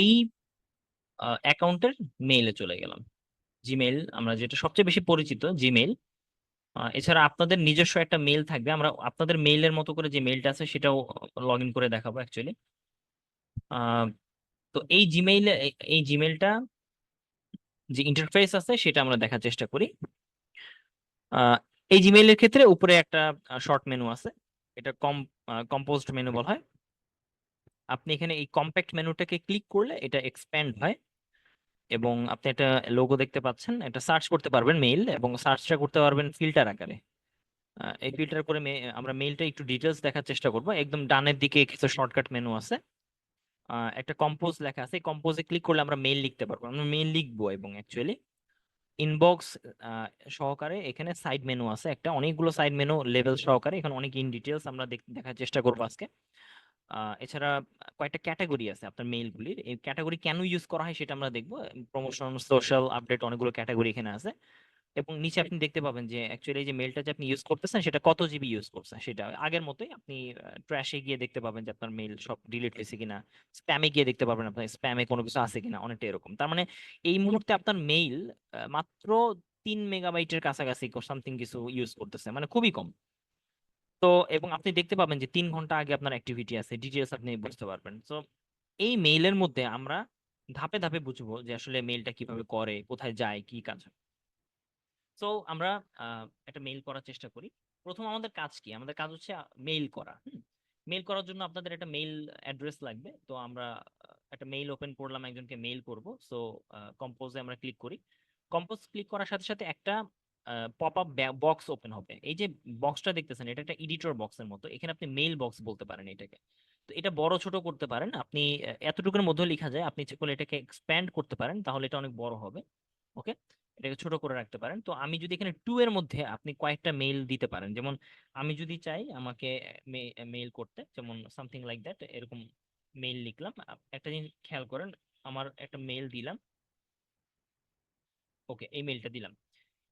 এই অ্যাকাউন্টের মেইলে চলে গেলাম। জিমেইল আমরা যেটা সবচেয়ে বেশি পরিচিত জিমেইল। এছাড়া আপনাদের নিজস্ব একটা মেইল থাকবে, আমরা আপনাদের মেইলের মতো করে যে মেইলটা আছে সেটাও লগ ইন করে দেখাবো অ্যাকচুয়ালি। তো এই জিমেইলে এই জিমেইলটা যে ইন্টারফেস আছে সেটা আমরা দেখার চেষ্টা করি। আহ, এই জিমেইলের ক্ষেত্রে উপরে একটা শর্ট মেনু আছে, এটা কম্পোজড মেনু বলা হয়। আপনি এখানে এই কম্প্যাক্ট মেনুটাকে ক্লিক করলে এটা এক্সপ্যান্ড হয় এবং আপনি একটা লোগো দেখতে পাচ্ছেন, এটা সার্চ করতে পারবেন মেইল, এবং সার্চটা করতে পারবেন ফিল্টার আকারে। এই ফিল্টার করে আমরা মেইলটা একটু ডিটেলস দেখার চেষ্টা করব। একদম ডানের দিকে কিছু শর্টকাট মেনু আছে, একটা কম্পোজ লেখা আছে, কম্পোজে ক্লিক করলে আমরা মেইল লিখতে পারবো, আমরা মেইল লিখবো। এবং অ্যাকচুয়ালি ইনবক্স সহকারে এখানে সাইড মেনু আছে একটা, অনেকগুলো সাইড মেনু লেভেল সহকারে, এখানে অনেক ইন ডিটেলস আমরা দেখার চেষ্টা করবো আজকে। এছাড়া কয়েকটা ক্যাটাগরি আছে আপনার মেইলগুলির, এই ক্যাটাগরি কেন ইউজ করা হয় সেটা আমরা দেখবো। প্রমোশন, সোশ্যাল, আপডেট, অনেকগুলো ক্যাটাগরি এখানে আছে। এবং নিচে আপনি দেখতে পাবেন যে অ্যাকচুয়ালি যে মেলটা যে আপনি ইউজ করতেছেন সেটা কত জিবি ইউজ করছেন, সেটা আগের মতোই আপনি ট্র্যাশে গিয়ে দেখতে পাবেন যে আপনার মেইল সব ডিলিট হয়েছে কিনা, স্প্যামে গিয়ে দেখতে পারবেন আপনার স্প্যামে কোনো কিছু আছে কিনা, অনেকটা এরকম। তার মানে এই মুহূর্তে আপনার মেইল মাত্র 3 মেগাবাইটের কাছাকাছি সামথিং কিছু ইউজ করতেছে, মানে খুবই কম। তো এবং আপনি দেখতে পাবেন যে 3 ঘন্টা আগে আপনার অ্যাক্টিভিটি আছে, ডিটেলস আপনি বুঝতে পারবেন। তো এই মেইলের মধ্যে আমরা ধাপে ধাপে বুঝবো যে আসলে মেইলটা কিভাবে করে, কোথায় যায়, কি কাজ। সো আমরা একটা মেইল করার চেষ্টা করি। প্রথম আমাদের কাজ কি? আমাদের কাজ হচ্ছে মেইল করা। মেইল করার জন্য আপনাদের একটা মেইল অ্যাড্রেস লাগবে। তো আমরা একটা মেইল ওপেন করলাম, একজনকে মেইল করব। সো কম্পোজে আমরা ক্লিক করি। কম্পোজ ক্লিক করার সাথে সাথে একটা পপ আপ বক্স ওপেন হবে। এই যে বক্সটা দেখতেছেন এটা একটা এডিটর বক্সের মতো, এখানে আপনি মেইল বক্স বলতে পারেন এটাকে। তো এটা বড় ছোট করতে পারেন আপনি, এতটুকুর মধ্যে লেখা যায়, আপনি ইচ্ছে করলে এটাকে এক্সপ্যান্ড করতে পারেন, তাহলে এটা অনেক বড় হবে। ওকে, এটাকে ছোট করে রাখতে পারেন। তো আমি যদি এখানে টু এর মধ্যে আপনি কয়েকটা মেইল দিতে পারেন, যেমন আমি যদি চাই আমাকে মেইল করতে, যেমন সামথিং লাইক দ্যাট, এরকম মেইল লিখলাম। একটা জিনিস খেয়াল করেন, আমার একটা মেইল দিলাম। ওকে, এই মেইলটা দিলাম।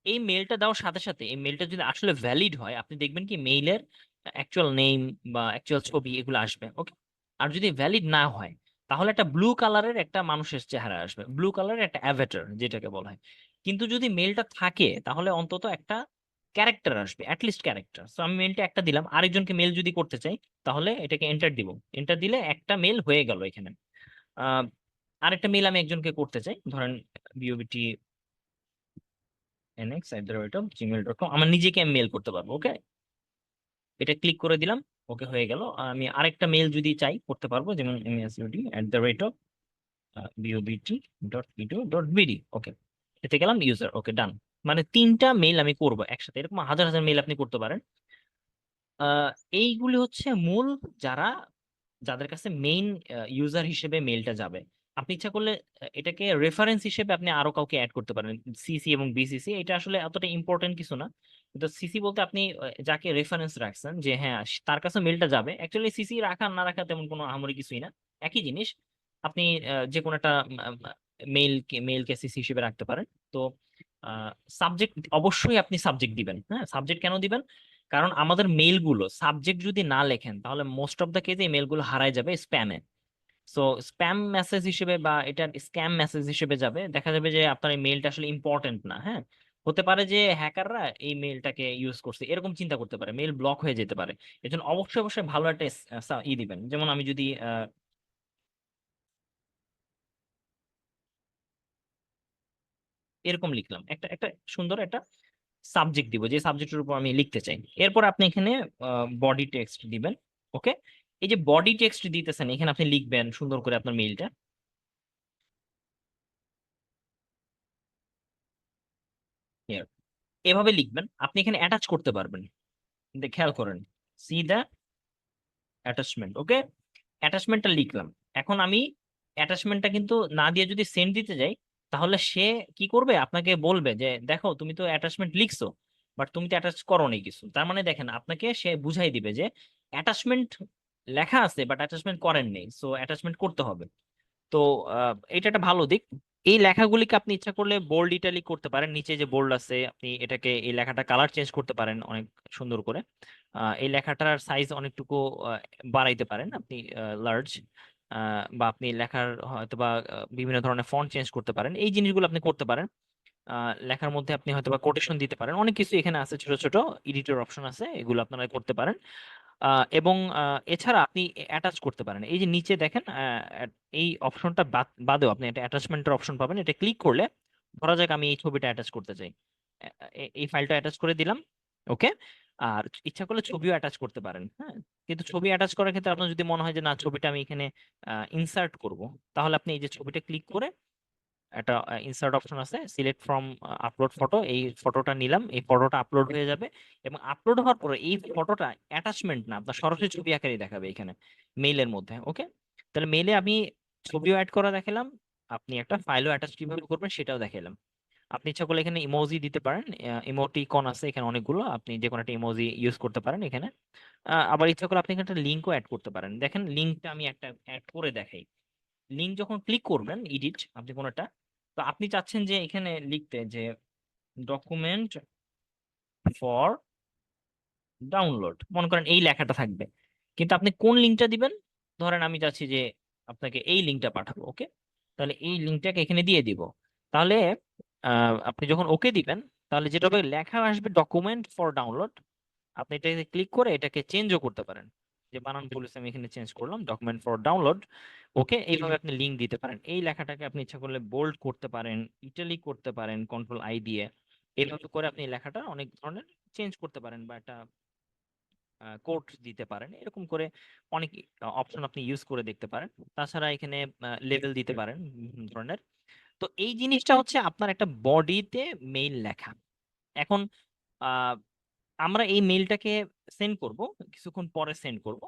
এই মেইলটা দেওয়ার সাথে সাথে এই মেইলটা যদি আসলে ভ্যালিড হয়, আপনি দেখবেন কি মেইলের অ্যাকচুয়াল নেম বা অ্যাকচুয়াল ছবি এগুলো আসবে। ওকে, আর যদি ভ্যালিড না হয় তাহলে একটা ব্লু কালারের একটা মানুষের চেহারা আসবে, ব্লু কালারের একটা অ্যাভাটার যেটাকে বলা হয়। কিন্তু যদি মেইলটা থাকে তাহলে অন্তত একটা ক্যারেক্টার আসবে, অ্যাটলিস্ট ক্যারেক্টার। সো আমি মেইলটা একটা দিলাম, আরেকজনকে মেইল যদি করতে চাই তাহলে এটাকে এন্টার দিব। এন্টার দিলে একটা মেইল হয়ে গেল এখানে। আহ আরেকটা মেইল আমি একজনকে করতে চাই, ধরেন বিওবিটি nx@gmail.com, আমার নিজেকে আমি মেল করতে পারবো। ওকে, এটা ক্লিক করে দিলাম। ওকে, হয়ে গেল। আমি আরেকটা মেল যদি চাই করতে পারবো, যেমন masud@bobt.edu.bd। ওকে, এতে গেলাম ইউজার। ওকে, ডান। মানে 3টা মেইল আমি করবো একসাথে, এরকম হাজার হাজার মেইল আপনি করতে পারেন। আহ, এইগুলি হচ্ছে মূল, যারা যাদের কাছে মেইন ইউজার হিসেবে মেইলটা যাবে। আপনি ইচ্ছা করলে এটাকে রেফারেন্স হিসেবে আপনি আরো কাউকে অ্যাড করতে পারেন, সিসি এবং বিসিসি। এটা আসলে এতটা ইম্পর্টেন্ট কিছু না, কিন্তু সিসি বলতে আপনি যাকে রেফারেন্স রাখছেন যে হ্যাঁ তার কাছে মেইলটা যাবে, অ্যাকচুয়ালি সিসি রাখা না রাখা তেমন কোনো আহামরি কিছুই না, একই জিনিস। আপনি যে কোনো একটা মেইলকে সিসি হিসেবে রাখতে পারেন। তো সাবজেক্ট অবশ্যই আপনি সাবজেক্ট দিবেন। হ্যাঁ, সাবজেক্ট কেন দিবেন? কারণ আমাদের মেইলগুলো সাবজেক্ট যদি না লেখেন তাহলে মোস্ট অফ দ্য কেসে মেইলগুলো হারায় যাবে স্প্যামে। সো স্প্যাম মেসেজ হিসেবে বা এটা স্ক্যাম মেসেজ হিসেবে যাবে, দেখা যাবে যে আপনার এই মেইলটা আসলে ইম্পর্টেন্ট না। হ্যাঁ, হতে পারে যে হ্যাকাররা এই মেইলটাকে ইউজ করছে, এরকম চিন্তা করতে পারে, মেইল ব্লক হয়ে যেতে পারে। এজন্য অবশ্যই অবশ্যই ভালো একটা দিবেন। যেমন আমি যদি এরকম লিখলাম, একটা একটা সুন্দর একটা সাবজেক্ট দিব, যে সাবজেক্টের উপর আমি লিখতে চাই। এরপর আপনি এখানে বডি টেক্সট দিবেন। ওকে, এই যে বডি টেক্সট দিতেছেন এখানে আপনি লিখবেন সুন্দর করে আপনার মেইলটা। Here, এভাবে লিখবেন। আপনি এখানে অ্যাটাচ করতে পারবেন, খেয়াল করেন, সি দা অ্যাটাচমেন্ট। ওকে, অ্যাটাচমেন্টটা লিখলাম। এখন আমি অ্যাটাচমেন্টটা কিন্তু না দিয়ে যদি সেন্ড দিতে যাই তাহলে সে কি করবে, আপনাকে বলবে যে দেখো তুমি তো অ্যাটাচমেন্ট লিখছো বাট তুমি তো অ্যাটাচ করো নি কিছু। তার মানে দেখেন আপনাকে সে বুঝাই দিবে যে অ্যাটাচমেন্ট লেখা আছে বাট অ্যাটাচমেন্ট করেন নেই, সো অ্যাটাচমেন্ট করতে হবে। তো এটা একটা ভালো দিক। এই লেখাগুলিকে আপনি ইচ্ছা করলে বোল্ড ইটালিক করতে পারেন, নিচে যে বোল্ড আছে আপনি এটাকে, এই লেখাটা কালার চেঞ্জ করতে পারেন অনেক সুন্দর করে। এই লেখাটার সাইজ অনেকটুকু বাড়াইতে পারেন আপনি, লার্জ। বা আপনি লেখার হয়তো বা বিভিন্ন ধরনের ফন্ট চেঞ্জ করতে পারেন, এই জিনিসগুলো আপনি করতে পারেন। লেখার মধ্যে আপনি হয়তো বা কোটেশন দিতে পারেন, অনেক কিছু এখানে আছে, ছোট ছোট এডিটর অপশন আছে, এগুলো আপনারা করতে পারেন। এবং এছাড়া আপনি অ্যাটাচ করতে পারেন, এই যে নিচে দেখেন এই অপশনটা বাদেও আপনি একটা অ্যাটাচমেন্টের অপশন পাবেন, এটা ক্লিক করলে ধরা যাক আমি এই ছবিটা অ্যাটাচ করতে চাই, এই ফাইলটা অ্যাটাচ করে দিলাম। ওকে। আর ইচ্ছা করলে ছবিও অ্যাটাচ করতে পারেন, হ্যাঁ। কিন্তু ছবি অ্যাটাচ করার ক্ষেত্রে আপনার যদি মনে হয় যে না ছবিটা আমি এখানে ইনসার্ট করব, তাহলে আপনি এই যে ছবিটা ক্লিক করে একটা ইনসার্ট অপশন আছে, সিলেক্ট ফ্রম আপলোড ফটো, এই ফটোটা নিলাম, এই ফটোটা আপলোড হয়ে যাবে। এবং আপলোড হওয়ার পরে এই ফটোটা অ্যাটাচমেন্ট না, আপনার সরাসরি ছবি আকারে দেখাবে এখানে মেইলের মধ্যে। ওকে। তাহলে মেইলে আমি ছবিও অ্যাড করা দেখালাম, আপনি একটা ফাইলও অ্যাটাচ কিভাবে করবেন সেটাও দেখালাম। আপনি ইচ্ছা করলে এখানে ইমোজি দিতে পারেন, ইমোটিকন আছে এখানে অনেকগুলো, আপনি যে কোনো একটা ইমোজি ইউজ করতে পারেন এখানে। আবার ইচ্ছা করলে আপনি এখানে একটা লিঙ্কও অ্যাড করতে পারেন, দেখেন লিঙ্কটা আমি একটা অ্যাড করে দেখাই। লিঙ্ক যখন ক্লিক করবেন এডিট আপনি কোনোটা, তো আপনি চাচ্ছেন যে এখানে লিখতে যে ডকুমেন্ট ফর ডাউনলোড, মনে করেন এই লেখাটা থাকবে, কিন্তু আপনি কোন লিঙ্কটা দিবেন, ধরেন আমি চাচ্ছি যে আপনাকে এই লিঙ্কটা পাঠাবো। ওকে। তাহলে এই লিঙ্কটাকে এখানে দিয়ে দিব। তাহলে আপনি যখন ওকে দিবেন, তাহলে যেটা হবে লেখা আসবে ডকুমেন্ট ফর ডাউনলোড, আপনি এটাকে ক্লিক করে এটাকে চেঞ্জও করতে পারেন, যে বানান ভুল হয়েছে আমি এখানে চেঞ্জ করলাম ডকুমেন্ট ফর ডাউনলোড। ওকে। এইভাবে আপনি লিঙ্ক দিতে পারেন, এই লেখাটাকে আপনি ইচ্ছা করলে বোল্ড করতে পারেন, ইটালিক করতে পারেন কন্ট্রোল আই দিয়ে। এইভাবে করে আপনি লেখাটা অনেক ধরনের চেঞ্জ করতে পারেন, বা একটা কোড দিতে পারেন, এরকম করে অনেক অপশন আপনি ইউজ করে দেখতে পারেন। তাছাড়া এখানে লেভেল দিতে পারেন বিভিন্ন ধরনের। তো এই জিনিসটা হচ্ছে আপনার একটা বডিতে মেইল লেখা। এখন আহ, আমরা এই মেইলটাকে সেন্ড করব, কিছুক্ষণ পরে সেন্ড করব।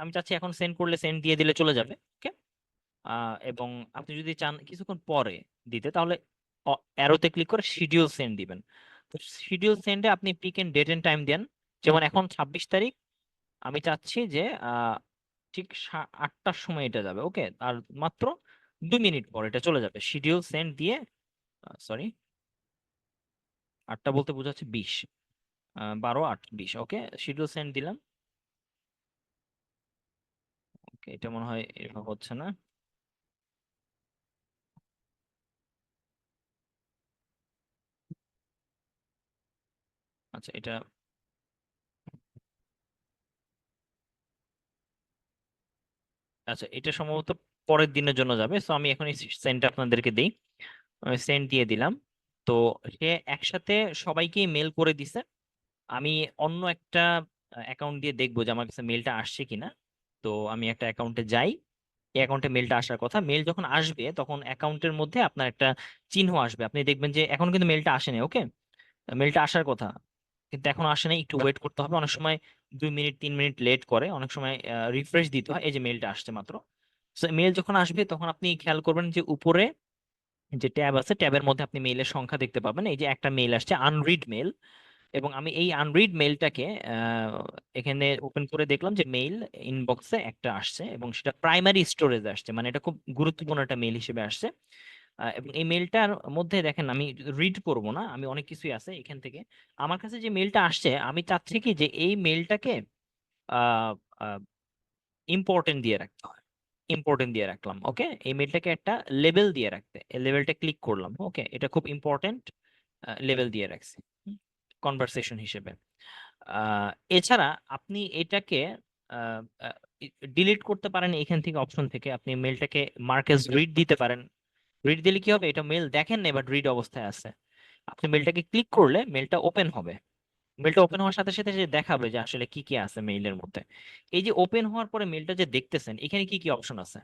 আমি চাচ্ছি এখন সেন্ড করলে সেন্ড দিয়ে দিলে চলে যাবে। ওকে। এবং আপনি যদি চান কিছুক্ষণ পরে দিতে, তাহলে অ্যারোতে ক্লিক করে শিডিউল সেন্ড দিবেন। তো শিডিউল সেন্ডে আপনি pick and date and time then, যেমন এখন 26 তারিখ, আমি চাচ্ছি যে ঠিক 8টার সময় এটা যাবে। ওকে। আর মাত্র 2 মিনিট পর এটা চলে যাবে, শিডিউল সেন্ড দিয়ে। সরি, 8টা বলতে বোঝাচ্ছে 20, 12, 8, 20। ওকে। শিডিউল সেন্ড দিলাম। ওকে, এটা মনে হয় এভাবে হচ্ছে না। আচ্ছা, এটা আচ্ছা এটা সম্ভবত পরের দিনের জন্য যাবে, তো আমি এখন এই সেন্ড আপনাদেরকে দিই। সেন্ড দিয়ে দিলাম। তো সে একসাথে সবাইকে মেল করে দিছে। আমি অন্য একটা অ্যাকাউন্ট দিয়ে দেখবো যে আমার কাছে মেলটা আসছে কিনা। তো আমি একটা অ্যাকাউন্টে যাই, এই অ্যাকাউন্টে মেলটা আসার কথা, মেল যখন আসবে তখন অ্যাকাউন্টের মধ্যে আপনার একটা চিহ্ন আসবে, আপনি দেখবেন যে এখন কিন্তু মেলটা আসেনি। ওকে। মেলটা আসার কথা কিন্তু এখন আসে নাই, একটু ওয়েট করতে হবে, অনেক সময় 2 মিনিট 3 মিনিট লেট করে, অনেক সময় রিফ্রেশ দিতে হয়। এই যে মেলটা আসছে মাত্র। মেল যখন আসবে তখন আপনি খেয়াল করবেন যে উপরে যে ট্যাব আছে, ট্যাবের মধ্যে আপনি মেইলের সংখ্যা দেখতে পাবেন, এই যে একটা মেইল আসছে আনরিড মেল। এবং আমি এই আনরিড মেইলটাকে এখানে ওপেন করে দেখলাম যে মেইল ইনবক্সে একটা আসছে, এবং সেটা প্রাইমারি স্টোরেজে আসছে, মানে এটা খুব গুরুত্বপূর্ণ একটা মেইল হিসেবে আসছে। এবং এই মেইলটার মধ্যে দেখেন আমি রিড করব না, আমি অনেক কিছুই আছে এখান থেকে। আমার কাছে যে মেইলটা আসছে আমি চাচ্ছি কি যে এই মেইলটাকে ইম্পর্টেন্ট দিয়ে রাখতে হয়, ইম্পর্টেন্ট দিয়ে রাখলাম। ওকে। এই মেইলটাকে একটা লেবেল দিয়ে রাখতে, এই লেবেলটা ক্লিক করলাম। ওকে, এটা খুব ইম্পর্টেন্ট, লেবেল দিয়ে রাখছি কনভারসেশন হিসেবে। আহ, এছাড়া আপনি এটাকে ডিলিট করতে পারেন, এখান থেকে অপশন থেকে আপনি মেলটাকে মার্কেস রিড দিতে পারেন। রিড দিলে কি হবে, এটা মেল দেখেন না বাট রিড অবস্থায় আছে, আপনি মেলটাকে ক্লিক করলে মেলটা ওপেন হবে। মেলটা ওপেন হওয়ার সাথে সাথে যে দেখাবে যে আসলে কি কি আছে মেইলের মধ্যে। এই যে ওপেন হওয়ার পরে মেলটা যে দেখতেছেন, এখানে কি কি অপশন আছে,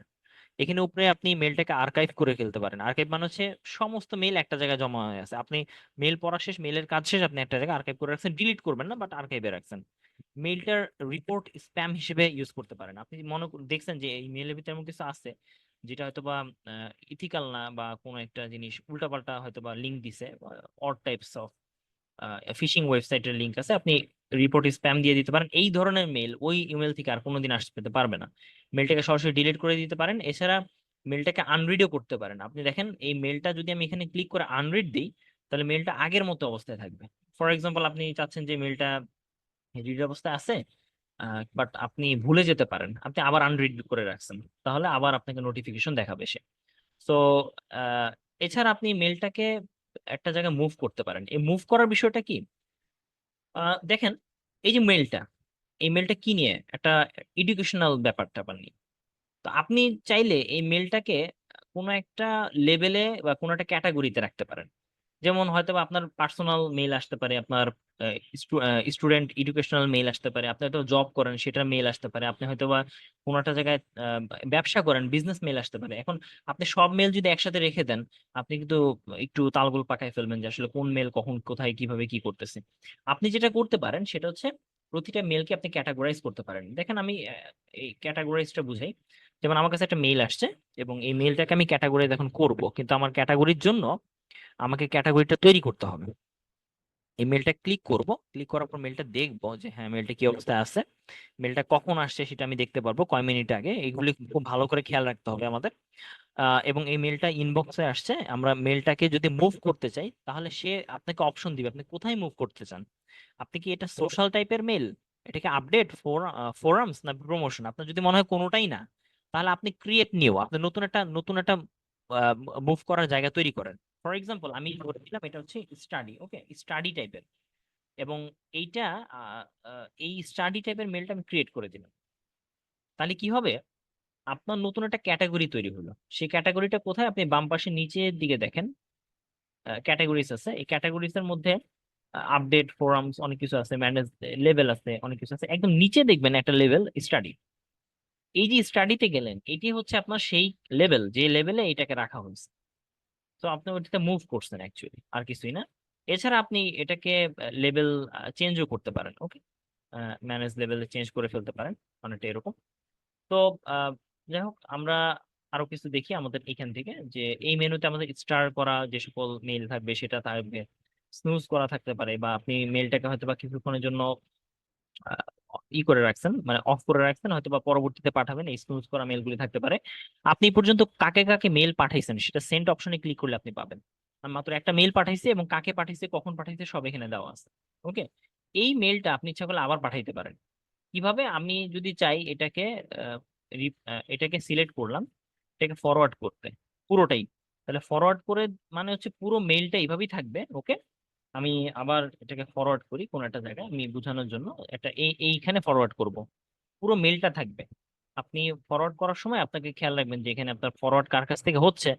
এখানে উপরে আপনি মেলটাকে আর্কাইভ করে ফেলতে পারেন। আর্কাইভ মানে হচ্ছে সমস্ত মেল একটা জায়গায় জমা হয়ে আছে, আপনি মেল পড়া শেষ, মেলের কাজ শেষ, আপনি একটা জায়গায় আর্কাইভ করে রাখছেন, ডিলিট করবেন না বাট আর্কাইভে রাখছেন। মেইলটার রিপোর্ট স্প্যাম হিসেবে ইউজ করতে পারেন। আপনি দেখছেন যে এই মেলের ভিতরে এমন কিছু আছে যেটা হয়তো বা ইথিক্যাল না, বা কোনো একটা জিনিস উল্টাপাল্টা হয়তো বা লিঙ্ক দিছে, অড টাইপস অফ ফিশিং ওয়েবসাইটের লিঙ্ক আছে, আপনি রিপোর্ট স্প্যাম দিয়ে দিতে পারেন। এই ধরনের মেল ওই ইমেল থেকে আর কোনোদিন আসতে পেতে পারবে না, মেলটাকে সরাসরি ডিলিট করে দিতে পারেন। এছাড়া মেলটাকে আনরিডও করতে পারেন, আপনি দেখেন এই মেলটা যদি আমি এখানে ক্লিক করে আনরিড দিই, তাহলে মেলটা আগের মতো অবস্থায় থাকবে। ফর এক্সাম্পল আপনি চাচ্ছেন যে মেলটা রিড অবস্থায় আছে, বাট আপনি ভুলে যেতে পারেন, আপনি আবার আনরিড করে রাখছেন, তাহলে আবার আপনাকে নোটিফিকেশন দেখাবে সে। তো এছাড়া আপনি মেলটাকে একটা জায়গায় মুভ করতে পারেন। এই মুভ করার বিষয়টা কি, দেখেন, এই যে মেলটা, এই মেলটা কি নিয়ে, একটা এডুকেশনাল ব্যাপার ট্যাপার নিয়ে। তো আপনি চাইলে এই মেলটাকে কোনো একটা লেভেলে বা কোনো একটা ক্যাটাগরিতে রাখতে পারেন। যেমন হয়তো বা আপনার পার্সোনাল মেইল আসতে পারে, আপনার স্টুডেন্ট এডুকেশনাল মেইল আসতে পারে, আপনি হয়তো জব করেন সেটার মেইল আসতে পারে, আপনি হয়তো বা কোনো একটা জায়গায় ব্যবসা করেন, বিজনেস মেইল আসতে পারে। এখন আপনি সব মেল যদি একসাথে রেখে দেন, আপনি কিন্তু একটু তালগোল পাকায় ফেলবেন যে আসলে কোন মেল কখন কোথায় কিভাবে কি করতেছে। আপনি যেটা করতে পারেন সেটা হচ্ছে প্রতিটা মেলকে আপনি ক্যাটাগরাইজ করতে পারেন। দেখেন আমি এই ক্যাটাগরাইজটা বুঝাই। যেমন আমার কাছে একটা মেইল আসছে, এবং এই মেইলটাকে আমি ক্যাটাগরাইজ এখন করব, কিন্তু আমার ক্যাটাগরির জন্য আমাকে ক্যাটাগরিটা তৈরি করতে হবে। এই মেলটা ক্লিক করব, ক্লিক করার পর মেলটা দেখবো যে হ্যাঁ মেলটা কি অবস্থায় আছে, মেলটা কখন আসছে সেটা আমি দেখতে পারবো, কয় মিনিট আগে, এগুলি খুব ভালো করে খেয়াল রাখতে হবে আমাদের। এবং এই মেলটা ইনবক্সে আসছে, আমরা মেলটাকে যদি মুভ করতে চাই তাহলে সে আপনাকে অপশন দিবে আপনি কোথায় মুভ করতে চান। আপনি কি এটা সোশ্যাল টাইপের মেল, এটাকে আপডেট ফোরামস না প্রমোশন, আপনার যদি মনে হয় কোনোটাই না, তাহলে আপনি ক্রিয়েট নিউ, আপনি নতুন একটা মুভ করার জায়গা তৈরি করেন। ফর এক্সাম্পল আমি ধরে দিলাম এটা হচ্ছে স্টাডি, ওকে, স্টাডি টাইপের, এবং এইটা এই স্টাডি টাইপের মেলটা আমি ক্রিয়েট করে দিলাম। তাহলে কি হবে, আপনার নতুন একটা ক্যাটাগরি তৈরি হলো। সেই ক্যাটাগরিটা কোথায়, আপনি বাম পাশে নিচের দিকে দেখেন ক্যাটাগরিজ আছে, এই ক্যাটাগরিজ এর মধ্যে আপডেট ফোরামস অনেক কিছু আছে, ম্যানেজ লেভেল আছে, অনেক কিছু আছে, একদম নিচে দেখবেন একটা লেভেল স্টাডি। এই যে স্টাডিতে গেলেন, এটি হচ্ছে আপনার সেই লেভেল যে লেভেলে এটাকে রাখা হয়েছে। তো আপনি ওইটাতে মুভ করছেন অ্যাকচুয়ালি, আর কিছুই না। এছাড়া আপনি এটাকে লেভেল চেঞ্জও করতে পারেন, ওকে, ম্যানেজ লেভেলে চেঞ্জ করে ফেলতে পারেন, অনেকটা এরকম। তো আহ, যাই হোক, আমরা আরো কিছু দেখি আমাদের এখান থেকে, যে এই মেনুতে আমাদের স্টার করা যে সকল মেইল থাকবে সেটা থাকবে, স্নুজ করা থাকতে পারে, বা আপনি মেইলটাকে হয়তো বা কিছুক্ষণের জন্য আহ, ই করে রাখছেন, মানে অফ করে রাখছেন, হয়তো বা পরবর্তীতে পাঠাবেন, এই স্নুজ করা মেলগুলি থাকতে পারে। আপনি এই পর্যন্ত কাকে কাকে মেল পাঠাইছেন সেটা সেন্ড অপশনে ক্লিক করলে আপনি পাবেন। আমি মাত্র একটা মেল পাঠাইছি, এবং কাকে পাঠাইছে কখন পাঠাইছে সব এখানে দেওয়া আছে, ওকে। এই মেলটা আপনি ইচ্ছা করলে আবার পাঠাইতে পারেন। কিভাবে, আমি যদি চাই এটাকে এটাকে সিলেক্ট করলাম, এটাকে ফরওয়ার্ড করতে পুরোটাই, তাহলে ফরওয়ার্ড করে মানে হচ্ছে পুরো মেইলটা এইভাবেই থাকবে, ওকে। আমি আবার এটাকে ফরওয়ার্ড করি কোন একটা জায়গায় আমি বোঝানোর জন্য, এটা এইখানে ফরওয়ার্ড করব, পুরো মেইলটা থাকবে। আপনি ফরওয়ার্ড করার সময় আপনাকে খেয়াল রাখবেন যে এখানে আপনার ফরওয়ার্ড কার কাছ থেকে হচ্ছে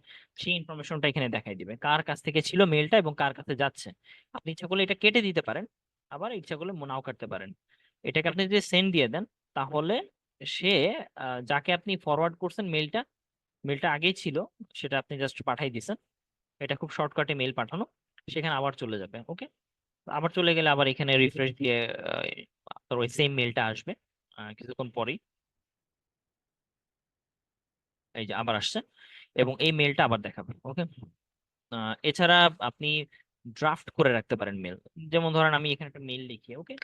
সেই ইনফরমেশনটা এখানে দেখাই দিবে, কার কাছ থেকে ছিল মেইলটা এবং কার কাছে যাচ্ছে। আপনি ইচ্ছা করলে এটা কেটে দিতে পারেন, আবার ইচ্ছা করলে নাও কাটতে পারেন। এটাকে আপনি যদি সেন্ড দিয়ে দেন, তাহলে সে যাকে আপনি ফরওয়ার্ড করছেন মেইলটা, মেইলটা আগেই ছিল, সেটা আপনি জাস্ট পাঠাই দিছেন, এটা খুব শর্টকাটে মেইল পাঠানো, সেখানে আবার চলে যাবে, ওকে। আবার চলে গেলে আবার এখানে রিফ্রেশ দিয়ে আপনার ওই সেম মেইলটা আসবে কিছুক্ষণ পরেই। এই যে আবার আসছে, এবং এই মেইলটা আবার দেখাবে, ওকে। এছাড়া আপনি ড্রাফট করে রাখতে পারেন মেল। যেমন ধরেন আমি এখানে একটা মেইল লিখি, ওকে,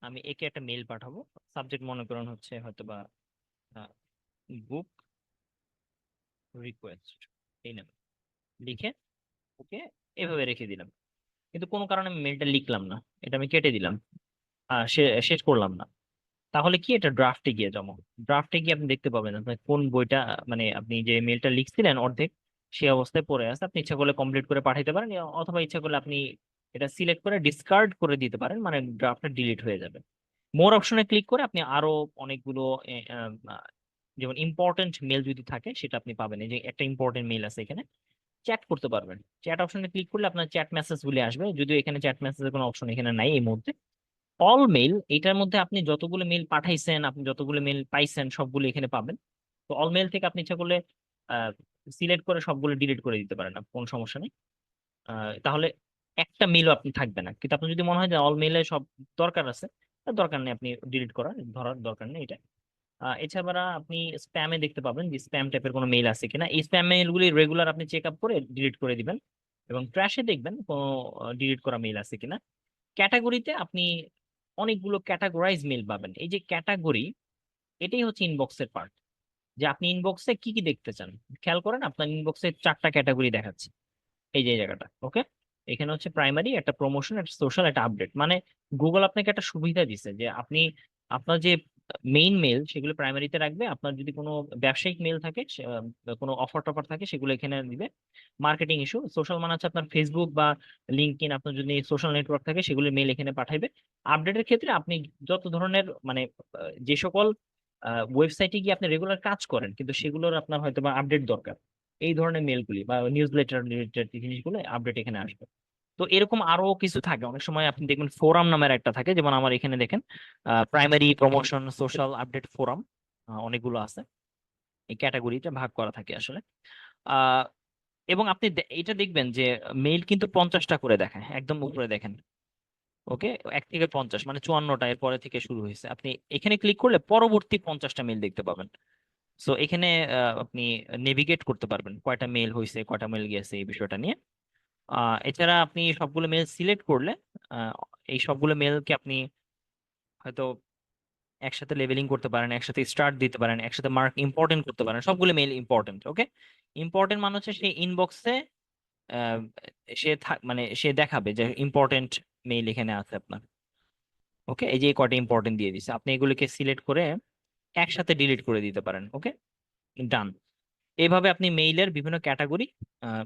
আমি একে একটা মেইল পাঠাবো, সাবজেক্ট মনে করেন হচ্ছে হয়তোবা বুক রিকোয়েস্ট, এই নামে লিখে ওকে এভাবে রেখে দিলাম। কিন্তু কোনো কারণে আমি মেইলটা লিখলাম না, এটা আমি কেটে দিলাম, শেষ করলাম না। তাহলে কি, এটা ড্রাফটে গিয়ে জমা, ড্রাফটে গিয়ে আপনি দেখতে পাবেন আপনার কোন বইটা, মানে আপনি যে মেলটা লিখছিলেন অর্ধেক সেই অবস্থায় পড়ে আছে। আপনি ইচ্ছা করলে কমপ্লিট করে পাঠাইতে পারেন, অথবা ইচ্ছা করলে আপনি এটা সিলেক্ট করে ডিসকার্ড করে দিতে পারেন, মানে ড্রাফটটা ডিলিট হয়ে যাবে। মোর অপশনে ক্লিক করে আপনি আরো অনেকগুলো এ, আহ, আহ, যেমন ইম্পর্টেন্ট মেল যদি থাকে সেটা আপনি পাবেন। এই যে একটা ইম্পর্টেন্ট মেল আছে এখানে, চ্যাট করতে পারবেন। চ্যাট অপশনে ক্লিক করলে আপনার চ্যাট মেসেজ গুলি আসবে, যদিও এখানে চ্যাট মেসেজের কোনো অপশন এখানে নাই এই মুহূর্তে। অল মেইল, এটার মধ্যে আপনি যতগুলো মেইল পাঠাইছেন, আপনি যতগুলো মেইল পাইছেন সবগুলো এখানে পাবেন। তো অল মেইল থেকে আপনি ইচ্ছা করলে সিলেক্ট করে সবগুলো ডিলিট করে দিতে পারেন, কোনো সমস্যা নেই। তাহলে একটা মেইলও আপনি থাকবে না। কিন্তু আপনি যদি মনে হয় যে অল মেইলে সব দরকার আছে, তার দরকার নেই, আপনি ডিলিট করার ধরার দরকার নেই এটা। এছাড়া আপনি স্প্যামে দেখতে পাবেন যে স্প্যাম টাইপের কোনো মেইল আছে কিনা, এই স্প্যাম মেইলগুলি রেগুলার আপনি চেক আপ করে ডিলিট করে দিবেন, এবং ট্র্যাশে দেখবেন কোনো ডিলিট করা মেইল আছে কিনা। ক্যাটাগরিতে আপনি অনেকগুলো ক্যাটাগরাইজ মেল পাবেন। এই যে ক্যাটাগরি, এটাই হচ্ছে ইনবক্সের পার্ট, যে আপনি ইনবক্সে কি কি দেখতে চান। খেয়াল করেন আপনার ইনবক্সে 4টা ক্যাটাগরি দেখাচ্ছে, এই যে এই জায়গাটা, ওকে। এখানে হচ্ছে প্রাইমারি, একটা প্রমোশন, একটা সোশ্যাল, একটা আপডেট। মানে গুগল আপনাকে একটা সুবিধা দিচ্ছে যে আপনি আপনার যে মেইন মেল সেগুলো প্রাইমারিতে রাখবে। আপনার যদি কোনো ব্যবসায়িক মেল থাকে, কোনো অফার টফার থাকে, সেগুলো এখানে দিবে। মার্কেটিং ইস্যু, সোশ্যাল মানে হচ্ছে আপনার ফেসবুক বা লিঙ্কডইন, আপনার যদি সোশ্যাল নেটওয়ার্ক থাকে সেগুলো মেল এখানে পাঠাইবে। আপডেটের ক্ষেত্রে আপনি যত ধরনের মানে যে সকল ওয়েবসাইটে গিয়ে আপনি রেগুলার কাজ করেন কিন্তু সেগুলোর আপনার হয়তো বা আপডেট দরকার, এই ধরনের মেলগুলি বা নিউজ লেটার রিলেটেড জিনিসগুলো আপডেট এখানে আসবে। তো এরকম আরো কিছু থাকে, অনেক সময় আপনি দেখবেন ফোরাম নামের একটা থাকে, যেমন আমার এখানে দেখেন primary, promotion, social, update, forum, অনেকগুলো আছে। এই ক্যাটাগরিটা ভাগ করা থাকে আসলে। আহ এবং আপনি এটা দেখবেন যে মেইল কিন্তু 50টা করে দেখায়, একদম উপরে দেখেন। ওকে, 1 থেকে 50 মানে 54টা এর পরে থেকে শুরু হয়েছে। আপনি এখানে ক্লিক করলে পরবর্তী 50টা মেইল দেখতে পাবেন। সো এখানে আপনি নেভিগেট করতে পারবেন কয়টা মেইল হয়েছে, কয়টা মেইল গেছে, এই বিষয়টা নিয়ে। এছাড়া আপনি সবগুলো মেল সিলেক্ট করলে আহ, এই সবগুলো মেলকে আপনি হয়তো একসাথে লেভেলিং করতে পারেন, একসাথে স্টার্ট দিতে পারেন, একসাথে মার্ক ইম্পর্টেন্ট করতে পারেন। সবগুলো মেল ইম্পর্টেন্ট। ওকে, ইম্পর্টেন্ট মানে হচ্ছে সেই ইনবক্সে মানে সে দেখাবে যে ইম্পর্টেন্ট মেইল এখানে আছে আপনার। ওকে, এই যে কয়টা ইম্পর্টেন্ট দিয়ে দিছে, আপনি এগুলোকে সিলেক্ট করে একসাথে ডিলিট করে দিতে পারেন। ওকে, ডান। এইভাবে আপনি মেইলের বিভিন্ন ক্যাটাগরি,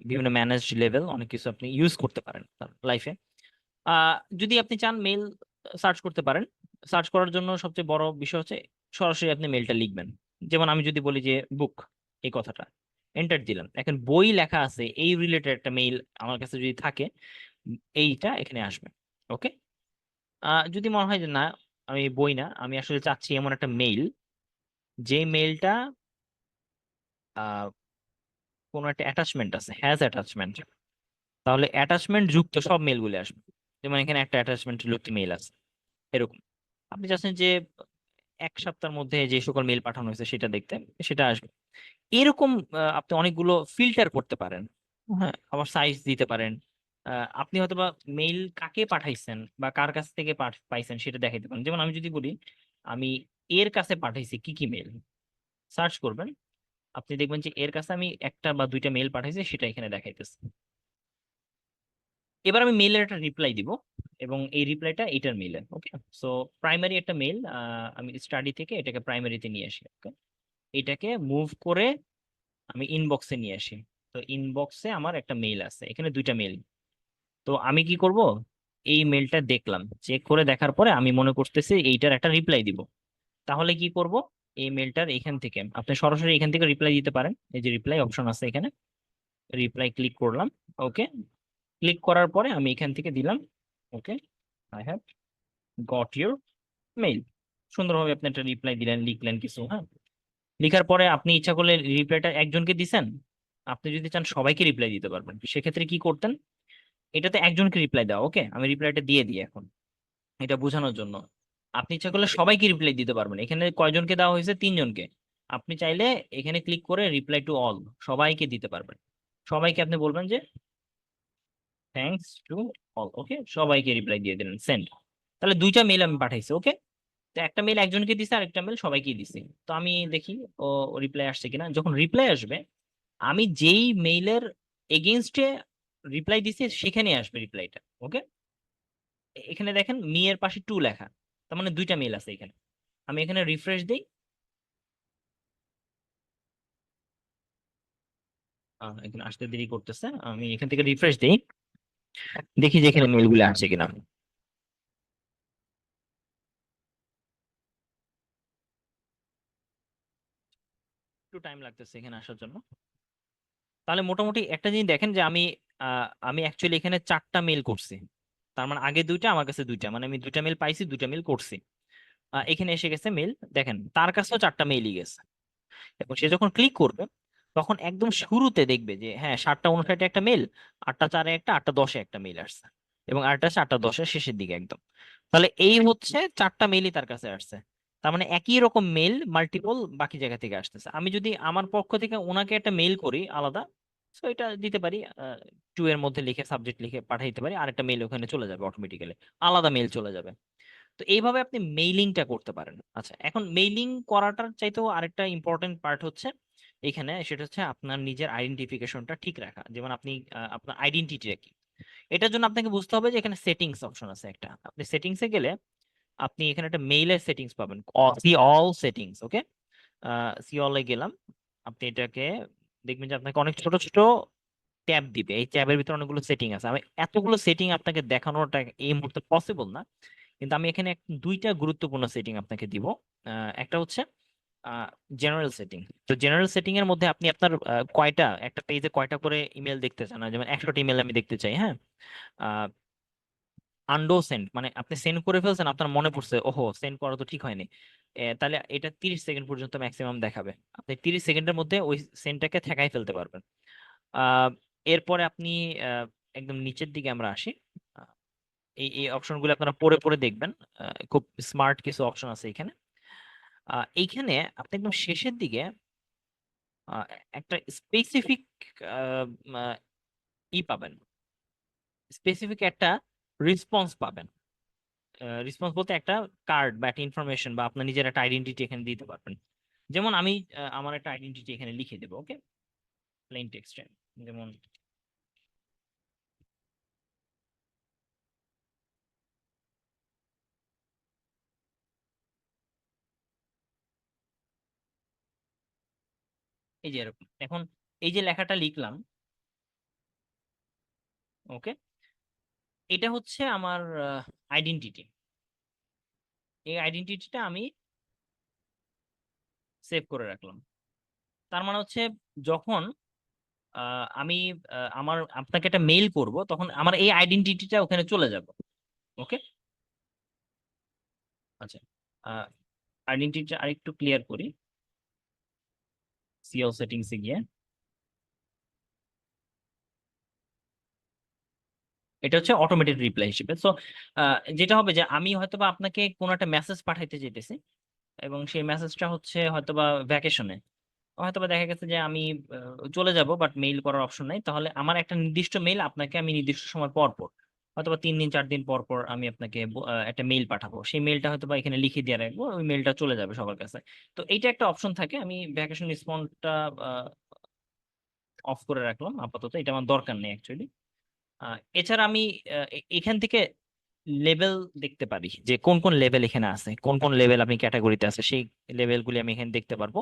বিভিন্ন ম্যানেজড লেভেল, অনেক কিছু আপনি ইউজ করতে পারেন লাইফে। যদি আপনি চান মেইল সার্চ করতে পারেন। সার্চ করার জন্য সবচেয়ে বড় বিষয় হচ্ছে সরাসরি আপনি মেইলটা লিখবেন। যেমন আমি যদি বলি যে বুক, এই কথাটা এন্টার দিলাম, এখন বই লেখা আছে এই রিলেটেড একটা মেইল আমার কাছে যদি থাকে, এইটা এখানে আসবে। ওকে, যদি মনে হয় যে না, আমি বই না, আমি আসলে চাচ্ছি এমন একটা মেইল যে মেইলটা কোনো একটা অ্যাটাচমেন্ট আছে, হ্যাজ অ্যাটাচমেন্ট, তাহলে অ্যাটাচমেন্ট যুক্ত সব মেইলগুলো আসবে। যেমন এখানে একটা অ্যাটাচমেন্ট যুক্ত মেইল আছে, এরকম। আপনি চাচ্ছেন যে 1 সপ্তাহের মধ্যে যে সকল মেইল পাঠানো হয়েছে সেটা দেখতে, সেটা আসবে। এরকম আপনি অনেকগুলো ফিল্টার করতে পারেন। হ্যাঁ, আবার সাইজ দিতে পারেন। আপনি হয়তোবা মেইল কাকে পাঠাইছেন বা কার কাছ থেকে পাইছেন সেটা দেখাইতে পারেন। যেমন আমি যদি বলি আমি এর কাছে পাঠাইছি কি কি মেইল, সার্চ করবেন, আপনি দেখবেন যে এর কাছে আমি একটা বা দুইটা মেইল পাঠাইছি সেটা এখানে দেখাইতেছে। এবার আমি মেইলের একটা রিপ্লাই দিব, এবং এই রিপ্লাইটা এটার মেইলে। ওকে, সো প্রাইমারি একটা মেইল, আমি স্টাডি থেকে এটাকে প্রাইমারিতে নিয়ে আসি। ওকে, এটাকে মুভ করে আমি ইনবক্সে নিয়ে আসি। তো ইনবক্সে আমার একটা মেইল আছে, এখানে দুইটা মেইল। তো আমি কি করব, এই মেইলটা দেখলাম, চেক করে দেখার পরে আমি মনে করতেছি এইটার একটা রিপ্লাই দিব। তাহলে কি করব, এই মেইলটার এখান থেকে আপনি সরাসরি এখান থেকে রিপ্লাই দিতে পারেন। এই যে রিপ্লাই অপশন আছে এখানে, রিপ্লাই ক্লিক করলাম। ওকে, ক্লিক করার পরে আমি এখান থেকে দিলাম okay, I have got your mail. সুন্দরভাবে আপনি একটা রিপ্লাই দিলেন, লিখলেন কিছু। হ্যাঁ, লিখার পরে আপনি ইচ্ছা করলে রিপ্লাইটা একজনকে দিছেন, আপনি যদি চান সবাইকে রিপ্লাই দিতে পারবেন। সেক্ষেত্রে কি করতেন, এটাতে একজনকে রিপ্লাই দাও। ওকে, আমি রিপ্লাইটা দিয়ে দিই এখন এটা বোঝানোর জন্য। আপনি ইচ্ছা করলে সবাইকে রিপ্লাই দিতে পারবেন। এখানে কয়জনকে দেওয়া হয়েছে, 3জনকে। আপনি চাইলে এখানে ক্লিক করে রিপ্লাই টু অল, সবাইকে দিতে পারবেন। সবাইকে আপনি বলবেন যে থ্যাঙ্কস টু অল। ওকে, সবাইকে রিপ্লাই দিয়ে দিলেন, সেন্ড। তাহলে দুইটা মেইল আমি পাঠাইছি। ওকে, তো একটা মেইল একজনকে দিছি, আরেকটা মেইল সবাইকে দিছি। তো আমি দেখি ও রিপ্লাই আসছে কিনা। যখন রিপ্লাই আসবে, আমি যেই মেইলের এগেইনস্টে রিপ্লাই দিছি সেখানে আসবে রিপ্লাইটা। ওকে, এখানে দেখেন মি এর পাশে টু লেখা, তার মানে দুইটা মেইল আছে এখানে। আমি এখানে রিফ্রেশ দিই, এখানে আসতে দেরি করতেছে, আমি এখান থেকে রিফ্রেশ দিই, দেখি যে এখানে মেইলগুলো আসছে কিনা। একটু টাইম লাগতেছে এখানে আসার জন্য। তাহলে মোটামুটি একটা জিনিস দেখেন যে আমি অ্যাকচুয়ালি এখানে 4টা মেইল করছি। তার মানে আগে দুইটা, আমার কাছে দুইটা, মানে আমি দুইটা মেইল পাইছি, দুইটা মেইল করছি। এখানে এসে গেছে মেইল, দেখেন তার কাছেও 4টা মেইলই গেছে। এবং সে যখন ক্লিক করবে তখন একদম শুরুতে দেখবে যে হ্যাঁ 7টা 59-এ একটা মেইল, 8টা 4-এ একটা, 8টা 10-এ একটা মেইল আসছে, এবং আরেকটা আছে 8টা 10-এর শেষের দিকে একদম। তাহলে এই হচ্ছে 4টা মেইলই তার কাছে আসছে। তার মানে একই রকম মেইল মাল্টিপল বাকি জায়গা থেকে আসতেছে। আমি যদি আমার পক্ষ থেকে ওনাকে একটা মেইল করি আলাদা, তো এটা দিতে পারি, টু এর মধ্যে লিখে সাবজেক্ট লিখে পাঠিয়ে দিতে পারি, আরেকটা মেইল ওখানে চলে যাবে অটোমেটিক্যালি, আলাদা মেইল চলে যাবে। তো এইভাবে আপনি মেইলিংটা করতে পারেন। আচ্ছা, এখন মেইলিং করাটার চাইতেও আরেকটা ইম্পর্টেন্ট পার্ট হচ্ছে এখানে, সেটা হচ্ছে আপনার নিজের আইডেন্টিফিকেশনটা ঠিক রাখা। যেমন আপনি আপনার আইডেন্টিটিটা কি, এটার জন্য আপনাকে বুঝতে হবে যে এখানে সেটিংস অপশন আছে একটা। আপনি সেটিংসে গেলে আপনি এখানে একটা মেইলের সেটিংস পাবেন, সি অল সেটিংস। ওকে, সি অল এ গেলাম। আপনি এটাকে দেখবেন যে আপনাকে অনেক ছোট ছোট ট্যাব দিবে। এই ট্যাবের ভিতরে অনেকগুলো সেটিং আছে। আমি এতগুলো সেটিং আপনাকে দেখানোটা এই মুহূর্তে পসিবল না, কিন্তু আমি এখানে দুইটা গুরুত্বপূর্ণ সেটিং আপনাকে দিব। একটা হচ্ছে জেনারেল সেটিং। তো জেনারেল সেটিং এর মধ্যে আপনি আপনার কয়টা একটা পেজে কয়টা করে ইমেল দেখতে চান, যেমন 100টা ইমেল আমি দেখতে চাই, হ্যাঁ। আন্ডো সেন্ড মানে আপনি সেন্ড করে ফেলছেন, আপনার মনে পড়ছে ওহো সেন্ড করা তো ঠিক হয়নি, তাহলে এটা 30 সেকেন্ড পর্যন্ত ম্যাক্সিমাম দেখাবে। আপনি 30 সেকেন্ডের মধ্যে ওই সেন্ডটাকে ঠেকাই ফেলতে পারবেন। আহ, এরপরে আপনি একদম নিচের দিকে আমরা আসি। আহ, এই এই অপশনগুলো আপনারা পড়ে পড়ে দেখবেন। খুব স্মার্ট কিছু অপশন আছে এখানে। এইখানে আপনি একদম শেষের দিকে আহ, একটা স্পেসিফিক ই পাবেন, স্পেসিফিক একটা রেসপন্স পাবেন। রেসপন্স বলতে একটা কার্ড বা একটা ইনফরমেশন বা আপনার নিজের একটা আইডেন্টিটি এখানে দিতে পারবেন। যেমন আমি আমার একটা আইডেন্টিটি এখানে লিখে দেবো। ওকে, প্লেন টেক্সটে। যেমন এই যে এরকম এখন এই যে লেখাটা লিখলাম, ওকে, এটা হচ্ছে আমার আইডেন্টিটি। এই আইডেন্টিটিটা আমি সেভ করে রাখলাম। তার মানে হচ্ছে যখন আমি আমার আপনাকে একটা মেইল করব, তখন আমার এই আইডেন্টিটিটা ওখানে চলে যাবে। ওকে, আচ্ছা, আইডেন্টিটিটা আরেকটু ক্লিয়ার করি। সিএল সেটিংসে গিয়ে এটা হচ্ছে অটোমেটেড রিপ্লাই হিসেবে। সো যেটা হবে যে আমি হয়তোবা আপনাকে কোনো একটা মেসেজ পাঠাইতে যেতেছি, এবং সেই মেসেজটা হচ্ছে হয়তোবা ভ্যাকেশনে, হয়তোবা দেখা গেছে যে আমি চলে যাব, বাট মেইল করার অপশন নাই। তাহলে আমার একটা নির্দিষ্ট মেইল আপনাকে আমি নির্দিষ্ট সময় পর পর, হয়তোবা 3 দিন 4 দিন পর পর আমি আপনাকে একটা মেইল পাঠাবো। সেই মেইলটা হয়তোবা এখানে লিখে দিয়ে রাখবো, ওই মেইলটা চলে যাবে সবার কাছে। তো এইটা একটা অপশন থাকে। আমি ভ্যাকেশন রেসপন্সটা অফ করে রাখলাম আপাতত, এটা আমার দরকার নেই অ্যাকচুয়ালি। এছাড়া আমি এখান থেকে লেভেল দেখতে পারি যে কোন কোন লেভেল এখানে আছে, কোন কোন লেভেল আপনি ক্যাটাগরিতে আছে, সেই লেভেলগুলি আমি এখানে দেখতে পারবো।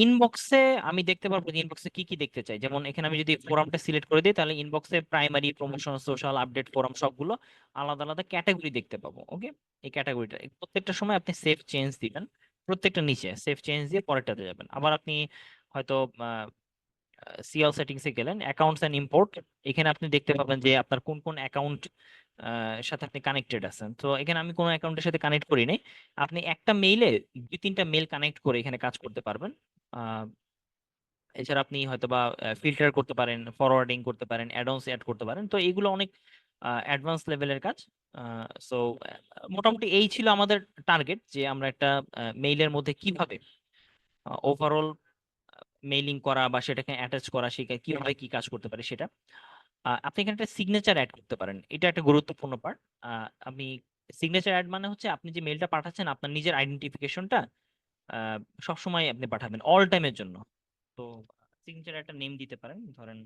ইনবক্সে আমি দেখতে পারবো যে ইনবক্সে কি কি দেখতে চাই। যেমন এখানে আমি যদি ফোরামটা সিলেক্ট করে দিই, তাহলে ইনবক্সে primary, promotion, social, update, forum সবগুলো আলাদা আলাদা ক্যাটাগরি দেখতে পাবো। ওকে, এই ক্যাটাগরিটা প্রত্যেকটা সময় আপনি সেভ চেঞ্জ দিবেন, প্রত্যেকটা নিচে সেভ চেঞ্জ দিয়ে পরেরটাতে যাবেন। আবার আপনি হয়তো সিএল সেটিংসে গেলেন, অ্যাকাউন্টস এন্ড ইম্পোর্ট, এখানে আপনি দেখতে পাবেন যে আপনার কোন কোন অ্যাকাউন্ট সাথে আপনি কানেক্টেড আছেন। তো এখানে আমি কোনো অ্যাকাউন্টের সাথে কানেক্ট করি নাই। আপনি একটা মেইলে 2-3টা মেল কানেক্ট করে এখানে কাজ করতে পারবেন। আহ, এছাড়া আপনি হয়তোবা ফিল্টার করতে পারেন, ফরওয়ার্ডিং করতে পারেন, অ্যাডঅনস অ্যাড করতে পারেন। তো এইগুলো অনেক অ্যাডভান্স লেভেলের কাজ। সো মোটামুটি এই ছিল আমাদের টার্গেট, যে আমরা একটা মেইলের মধ্যে কিভাবে ওভারঅল মেইলিং করা বা সেটাকে অ্যাটাচ করা, সেটা কিভাবে কি কাজ করতে পারে সেটা। আপনি এখানে একটা সিগনেচার অ্যাড করতে পারেন, এটা একটা গুরুত্বপূর্ণ পার্ট। আপনি সিগনেচার অ্যাড মানে হচ্ছে আপনি যে মেইলটা পাঠাচ্ছেন আপনার নিজের আইডেন্টিফিকেশনটা সবসময় আপনি পাঠাবেন অল টাইমের জন্য। তো সিগনেচার একটা নেম দিতে পারেন, ধরেন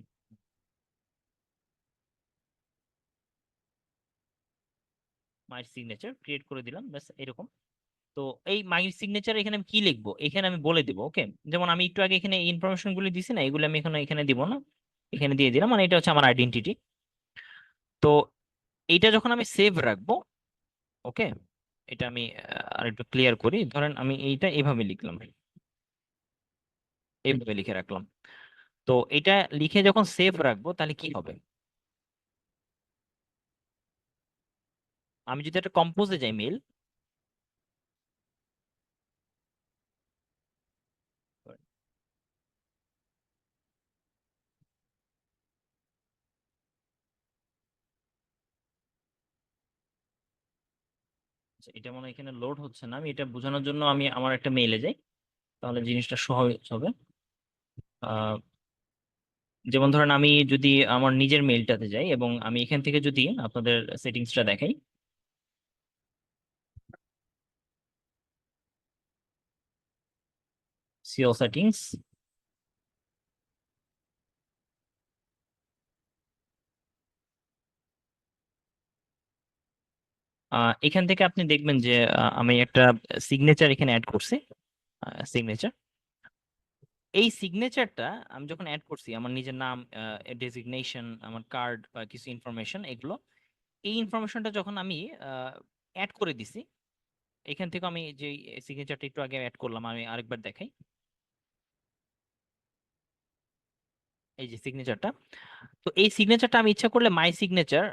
মাই সিগনেচার ক্রিয়েট করে দিলাম, ব্যাস এরকম। তো এই মাই সিগনেচার এখানে আমি কি লিখবো এখানে আমি বলে দিব। ওকে, যেমন আমি একটু আগে এখানে ইনফরমেশন গুলো দিছি না, এগুলো আমি এখানে এখানে দিব না, এখানে দিয়ে দিলাম। মানে এটা হচ্ছে আমার আইডেন্টিটি। তো এইটা যখন আমি সেভ রাখবো, ওকে, এটা আমি আরেকটু ক্লিয়ার করি। ধরেন আমি এইটা এভাবে লিখলাম, এইভাবে লিখে রাখলাম। তো এটা লিখে যখন সেভ রাখবো তাহলে কি হবে, আমি যদি একটা কম্পোজে যাই মেল, এটা মনে হয় এখানে লোড হচ্ছে না, আমি এটা বোঝানোর জন্য আমি আমার একটা মেইলে যাই, তাহলে জিনিসটা সহজ হবে। আহ, যেমন ধরেন আমি যদি আমার নিজের মেইলটাতে যাই এবং আমি এখান থেকে যদি আপনাদের সেটিংসটা দেখাই, সিও সেটিংস, এখান থেকে আপনি দেখবেন যে আমি একটা সিগনেচার এখানে অ্যাড করছি। সিগনেচার, এই সিগনেচারটা আমি যখন অ্যাড করছি, আমার নিজের নাম, ডেজিগনেশন, আমার কার্ড বা কিছু ইনফরমেশন, এগুলো, এই ইনফরমেশনটা যখন আমি অ্যাড করে দিছি, এখান থেকে আমি যে সিগনেচারটা একটু আগে অ্যাড করলাম, আমি আরেকবার দেখাই। এই যে সিগনেচারটা, তো এই সিগনেচারটা আমি ইচ্ছা করলে মাই সিগনেচার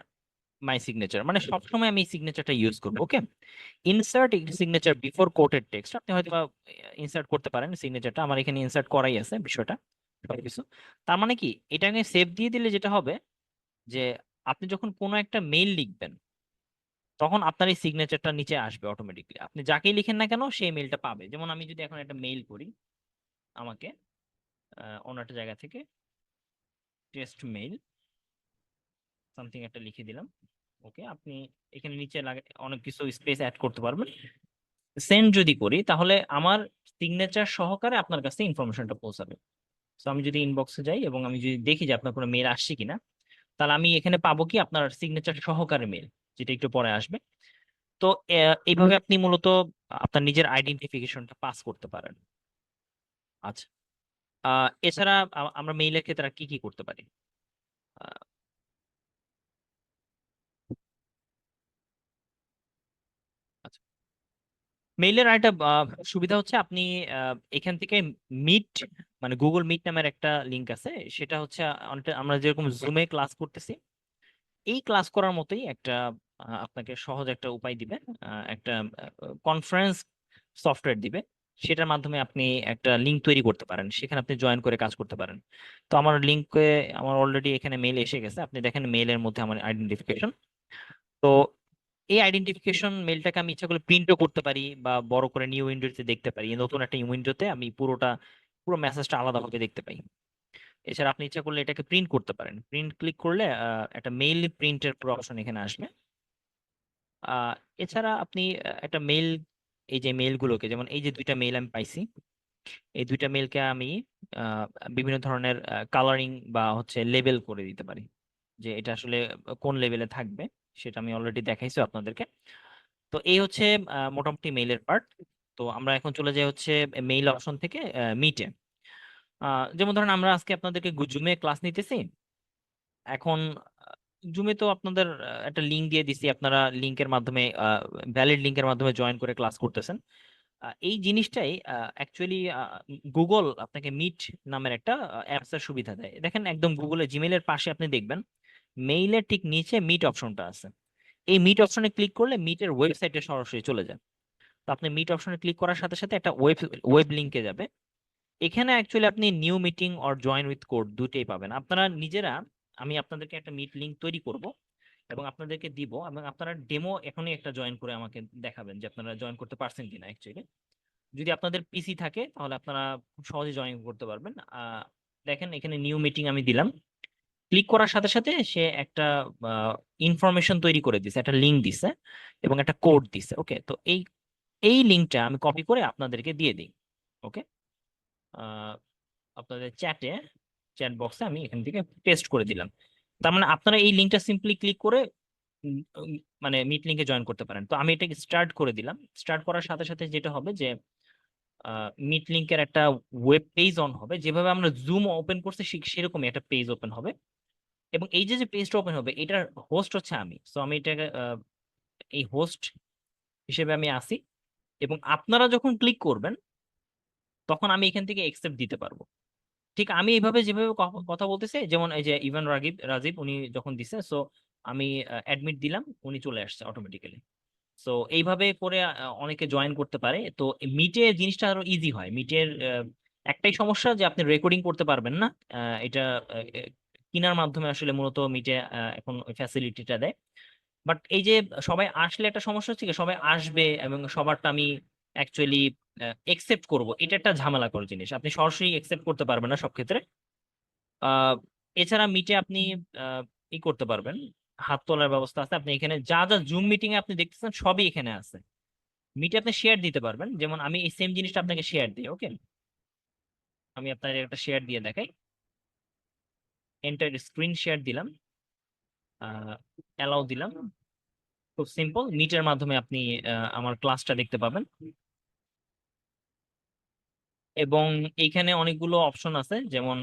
মানে সবসময় আমি এই সিগনেচারটা ইউজ করবো। Okay, insert signature before quoted text, আপনি হয়তো ইনসার্ট করতে পারেন সিগনেচারটা, আমার এখানে ইনসার্ট করাই আছে বিষয়টা সবকিছু। তার মানে কি, এটা আমি সেভ দিয়ে দিলে যেটা হবে যে আপনি যখন কোনো একটা মেইল লিখবেন, তখন আপনার এই সিগনেচারটা নিচে আসবে অটোমেটিকলি, আপনি যাকেই লিখেন না কেন সেই মেইলটা পাবে। যেমন আমি যদি এখন একটা মেইল করি আমাকে অন্য একটা জায়গা থেকে, টেস্ট মেইল সামথিং একটা লিখে দিলাম। ওকে, আপনি এখানে নিচে অনেক কিছু স্পেস অ্যাড করতে পারবেন। সেন্ড যদি করি তাহলে আমার সিগনেচার সহকারে আপনার কাছে ইনফরমেশনটা পৌঁছাবে। তো আমি যদি ইনবক্সে যাই এবং আমি যদি দেখি যে আপনার কোনো মেল আসছে কিনা, তাহলে আমি এখানে পাবো কি আপনার সিগনেচার সহকারে মেল, যেটা একটু পরে আসবে। তো এইভাবে আপনি মূলত আপনার নিজের আইডেন্টিফিকেশনটা পাস করতে পারেন। আচ্ছা, এছাড়া আমরা মেইলের ক্ষেত্রে আর কি কি করতে পারি? আহ, আচ্ছা, মেইলের আরেকটা সুবিধা হচ্ছে আপনি এখান থেকে মিট, মানে গুগল মিট নামের একটা লিংক আছে, সেটা হচ্ছে অনেকটা আমরা যেরকম জুমে ক্লাস করতেছি, এই ক্লাস করার মতোই একটা আপনাকে সহজ একটা উপায় দিবে। একটা কনফারেন্স সফটওয়্যার দিবে, সেটার মাধ্যমে আপনি একটা লিংক তৈরি করতে পারেন, সেখানে আপনি জয়েন করে কাজ করতে পারেন। তো আমার লিংকে আমার অলরেডি এখানে মেল এসে গেছে, আপনি দেখেন মেইলের মধ্যে আমার আইডেন্টিফিকেশন। তো এই আইডেন্টিফিকেশন মেলটাকে আমি ইচ্ছা করলে প্রিন্টও করতে পারি বা বড় করে নিউ উইন্ডোতে দেখতে পারি, নতুন একটা উইন্ডোতে আমি পুরো মেসেজটা আলাদাভাবে দেখতে পাই। এছাড়া আপনি ইচ্ছা করলে এটাকে প্রিন্ট করতে পারেন, প্রিন্ট ক্লিক করলে একটা মেইল প্রিন্টের পুরো অপশন এখানে আসবে। আহ এছাড়া আপনি একটা মেইল, এই যে মেইলগুলোকে, যেমন এই যে দুইটা মেইল আমি পাইছি, এই দুইটা মেইলকে আমি আহ, বিভিন্ন ধরনের কালারিং বা হচ্ছে লেবেল করে দিতে পারি, যে এটা আসলে কোন লেভেলে থাকবে, সেটা আমি অলরেডি দেখাইছি আপনাদেরকে। তো এই হচ্ছে মোটামুটি মেইলের পার্ট। তো আমরা এখন চলে যাই হচ্ছে মেইল অপশন থেকে মিটে। যেমন ধরেন আমরা আজকে আপনাদেরকে জুমে ক্লাস নিতেছি। এখন জুমে তো আপনাদের একটা লিংক দিয়ে দিছি, আপনারা লিংকের মাধ্যমে, ভ্যালিড লিংকের মাধ্যমে জয়েন করে ক্লাস করতেছেন। এই জিনিসটাই অ্যাকচুয়ালি গুগল আপনাকে মিট নামের একটা অ্যাপস এর সুবিধা দেয়। দেখেন একদম গুগলে জিমেলের পাশে আপনি দেখবেন মেইলের ঠিক নিচে মিট অপশনটা আছে। এই মিট অপশনে ক্লিক করলে মিটের ওয়েবসাইটে সরাসরি চলে যায়। তো আপনি মিট অপশনে ক্লিক করার সাথে সাথে একটা ওয়েব ওয়েব লিংকে যাবে। এখানে অ্যাকচুয়ালি আপনি new meeting or join with code দুটেই পাবেন আপনারা নিজেরা। আমি আপনাদেরকে একটা মিট লিংক তৈরি করব এবং আপনাদেরকে দিব, এবং আপনারা ডেমো এখনই একটা জয়েন করে আমাকে দেখাবেন যে আপনারা জয়েন করতে পারছেন কিনা। অ্যাকচুয়ালি যদি আপনাদের পিসি থাকে তাহলে আপনারা খুব সহজে জয়েন করতে পারবেন। দেখেন এখানে নিউ মিটিং আমি দিলাম, ক্লিক করার সাথে সাথে সে একটা ইনফরমেশন তৈরি করে দিছে, একটা লিংক দিছে এবং একটা কোড দিছে। ওকে, তো এই এই লিংকটা আমি কপি করে আপনাদেরকে দিয়ে দিই। ওকে, আপনাদের চ্যাট বক্সে আমি এখান থেকে পেস্ট করে দিলাম। তার মানে আপনারা এই লিংকটা সিম্পলি ক্লিক করে মানে মিট লিংকে জয়েন করতে পারেন। তো আমি এটাকে স্টার্ট করে দিলাম। স্টার্ট করার সাথে সাথে যেটা হবে যে মিট লিংকের একটা ওয়েব পেজ অন হবে, যেভাবে আমরা জুম ওপেন করছি সেরকমই একটা পেজ ওপেন হবে। এবং এই যে যে পেজটা ওপেন হবে এটার হোস্ট হচ্ছে আমি, সো আমি এটাকে এই হোস্ট হিসেবে আমি আসি। এবং আপনারা যখন ক্লিক করবেন তখন আমি এখান থেকে একসেপ্ট দিতে পারবো। ঠিক আমি এইভাবে যেভাবে কথা বলতেছি, যেমন এই যে ইভান রাজীব উনি যখন দিছে, সো আমি অ্যাডমিট দিলাম, উনি চলে আসছে অটোমেটিক্যালি। সো এইভাবে করে অনেকে জয়েন করতে পারে। তো মিটে জিনিসটা আরো ইজি হয়। মিটের একটাই সমস্যা যে আপনি রেকর্ডিং করতে পারবেন না। এটা কিনার মাধ্যমে আসলে মূলত মিটে এখন ওই ফ্যাসিলিটিটা দেয়। বাট এই যে সবাই আসলে একটা সমস্যা হচ্ছে কি, সবাই আসবে এবং সবারটা আমি অ্যাকচুয়ালি একসেপ্ট করব, এটা একটা ঝামেলাকর জিনিস, আপনি সরাসরি একসেপ্ট করতে পারবেন না সব ক্ষেত্রে। আহ এছাড়া মিটে আপনি আহ, ই করতে পারবেন, হাত তোলার ব্যবস্থা আছে। আপনি এখানে যা যা জুম মিটিং এ আপনি দেখতেছেন সবই এখানে আছে। মিটে আপনি শেয়ার দিতে পারবেন, যেমন আমি এই সেম জিনিসটা আপনাকে শেয়ার দিই। ওকে, আমি আপনার একটা শেয়ার দিয়ে দেখাই। এন্টার স্ক্রিন শেয়ার দিলাম, অ্যালাউ দিলাম। খুব সিম্পল, মিটের মাধ্যমে আপনি আমার ক্লাসটা দেখতে পাবেন। এবং এইখানে অনেকগুলো অপশন আছে, যেমন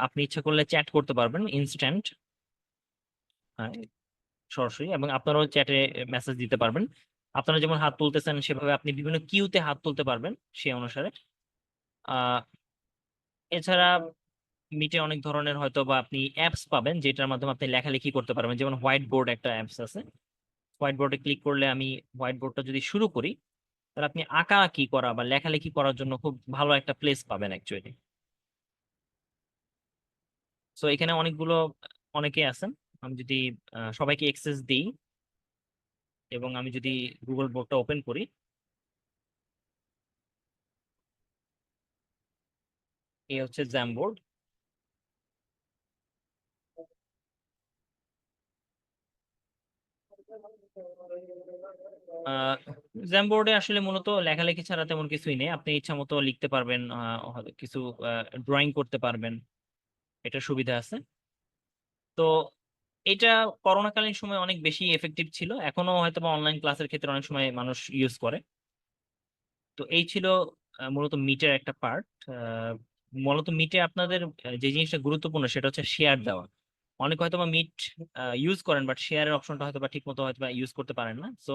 আপনি ইচ্ছা করলে চ্যাট করতে পারবেন ইনস্ট্যান্ট, সরাসরি, এবং আপনারাও চ্যাটে মেসেজ দিতে পারবেন। আপনারা যেমন হাত তুলতেছেন সেভাবে আপনি বিভিন্ন কিউতে হাত তুলতে পারবেন সেই অনুসারে। আহ এছাড়া মিটে অনেক ধরনের হয়তো বা আপনি অ্যাপস পাবেন যেটার মাধ্যমে আপনি লেখালেখি করতে পারবেন, যেমন হোয়াইট বোর্ড একটা অ্যাপস আছে। হোয়াইট বোর্ডে ক্লিক করলে আমি হোয়াইট বোর্ডটা যদি শুরু করি, তাহলে আপনি আঁকা আঁকি করা বা লেখালেখি করার জন্য খুব ভালো একটা প্লেস পাবেন অ্যাকচুয়ালি। সো এখানে অনেকে আছেন। আমি যদি সবাইকে অ্যাক্সেস দিই এবং আমি যদি গুগল বোর্ডটা ওপেন করি, এই হচ্ছে জ্যামবোর্ড। জ্যামবোর্ডে আসলে মূলত লেখালেখি ছাড়া তেমন কিছুই নেই, আপনি ইচ্ছা মতো লিখতে পারবেন, হয়তো কিছু ড্রয়িং করতে পারবেন, এটা সুবিধা আছে। তো এটা করোনাকালীন সময় অনেক বেশি এফেক্টিভ ছিল, এখনো হয়তো বা অনলাইন ক্লাসের ক্ষেত্রে অনেক সময় মানুষ ইউজ করে। তো এই ছিল মূলত মিটের একটা পার্ট। মূলত মিটে আপনাদের যে জিনিসটা গুরুত্বপূর্ণ সেটা হচ্ছে শেয়ার দেওয়া। অনেকে হয়তো বা মিট ইউজ করেন, বাট শেয়ারের অপশনটা হয়তো বা ঠিক মতো হয়তো বা ইউজ করতে পারেন না। সো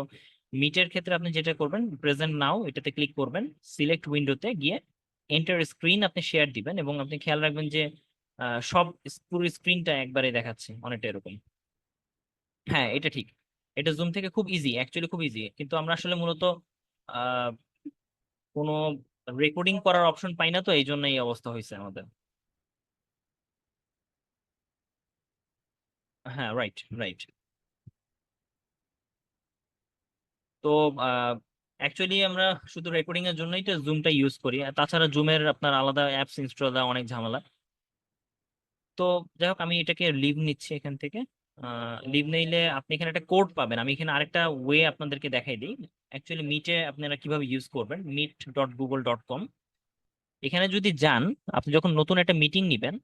মিটের ক্ষেত্রে আপনি যেটা করবেন, প্রেজেন্ট নাও এটাতে ক্লিক করবেন, সিলেক্ট উইন্ডোতে গিয়ে এন্টার স্ক্রিন আপনি শেয়ার দিবেন, এবং আপনি খেয়াল রাখবেন যে সব পুরো স্ক্রিনটা একবারে দেখাচ্ছে, অনেকটা এরকম। হ্যাঁ, এটা ঠিক। এটা জুম থেকে খুব ইজি, অ্যাকচুয়ালি খুব ইজি, কিন্তু আমরা আসলে মূলত আহ কোনো রেকর্ডিং করার অপশন পাই না, তো এই জন্য এই অবস্থা হয়েছে আমাদের। হ্যাঁ, রাইট রাইট। তো অ্যাকচুয়ালি আমরা শুধু রেকর্ডিং এর জন্যই তো জুমটা ইউজ করি, আর তাছাড়া জুমের আপনার আলাদা অ্যাপস ইনস্টল দেওয়া অনেক ঝামেলা। তো যাই হোক, আমি এটাকে লিভ নিচ্ছি এখান থেকে। লিভ নিলে আপনি এখানে একটা কোড পাবেন, আমি এখানে আরেকটা ওয়ে আপনাদেরকে দেখাই দিই। অ্যাকচুয়ালি মিটে আপনারা কিভাবে ইউজ করবেন, meet.google.com, এখানে যদি যান, আপনি যখন নতুন একটা মিটিং নিবেন,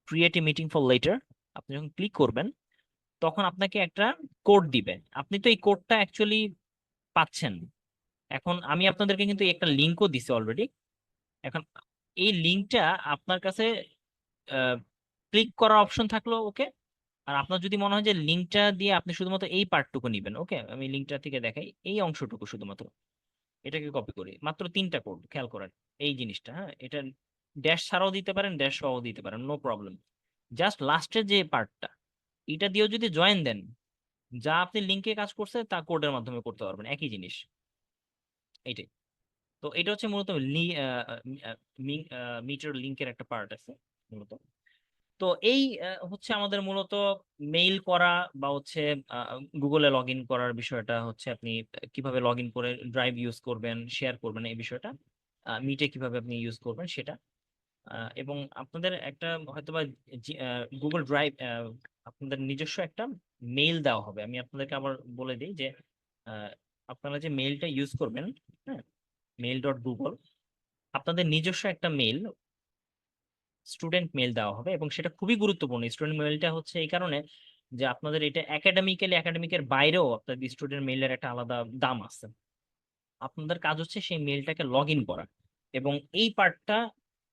create a meeting for letter, আপনি যখন ক্লিক করবেন, তখন আপনাকে একটা কোড দিবে। আপনি তো এই কোডটা অ্যাকচুয়ালি পাচ্ছেন। এখন আমি আপনাদেরকে কিন্তু একটা লিঙ্কও দিছি অলরেডি। এখন এই লিঙ্কটা আপনার কাছে ক্লিক করার অপশন থাকলো, ওকে। আর আপনার যদি মনে হয় যে লিঙ্কটা দিয়ে আপনি শুধুমাত্র এই পার্টটুকু নিবেন, ওকে, আমি লিঙ্কটা থেকে দেখাই, এই অংশটুকু শুধুমাত্র এটাকে কপি করি, মাত্র 3টা কোড, খেয়াল করেন এই জিনিসটা। হ্যাঁ, এটা ড্যাশ ছাড়াও দিতে পারেন, ড্যাশ সহও দিতে পারেন, নো প্রবলেম। জাস্ট লাস্টের যে পার্টটা, এটা দিয়েও যদি জয়েন দেন, যা আপনি লিঙ্কে কাজ করছে তা কোডের মাধ্যমে করতে পারবেন, একই জিনিস। এইটাই। তো এটা হচ্ছে মূলত মিটার লিঙ্কের একটা পার্ট আছে মূলত। তো এই হচ্ছে আমাদের মূলত মেইল করা বা হচ্ছে গুগলে লগ ইন করার বিষয়টা হচ্ছে, আপনি কিভাবে লগ ইন করে ড্রাইভ ইউজ করবেন, শেয়ার করবেন, এই বিষয়টা মিটে কিভাবে আপনি ইউজ করবেন সেটা। এবং আপনাদের একটা হয়তোবা গুগল ড্রাইভ, আপনাদের নিজস্ব একটা মেইল দেওয়া হবে। আমি আপনাদেরকে আবার বলে দিই যে আহ, আপনারা যে মেইলটা ইউজ করবেন, হ্যাঁ, mail.google, আপনাদের নিজস্ব একটা মেইল, স্টুডেন্ট মেইল দেওয়া হবে, এবং সেটা খুবই গুরুত্বপূর্ণ। স্টুডেন্ট মেইলটা হচ্ছে এই কারণে যে আপনাদের এটা একাডেমিকের বাইরেও আপনাদের স্টুডেন্ট মেইলের একটা আলাদা দাম আছে। আপনাদের কাজ হচ্ছে সেই মেইলটাকে লগ ইন করা, এবং এই পার্টটা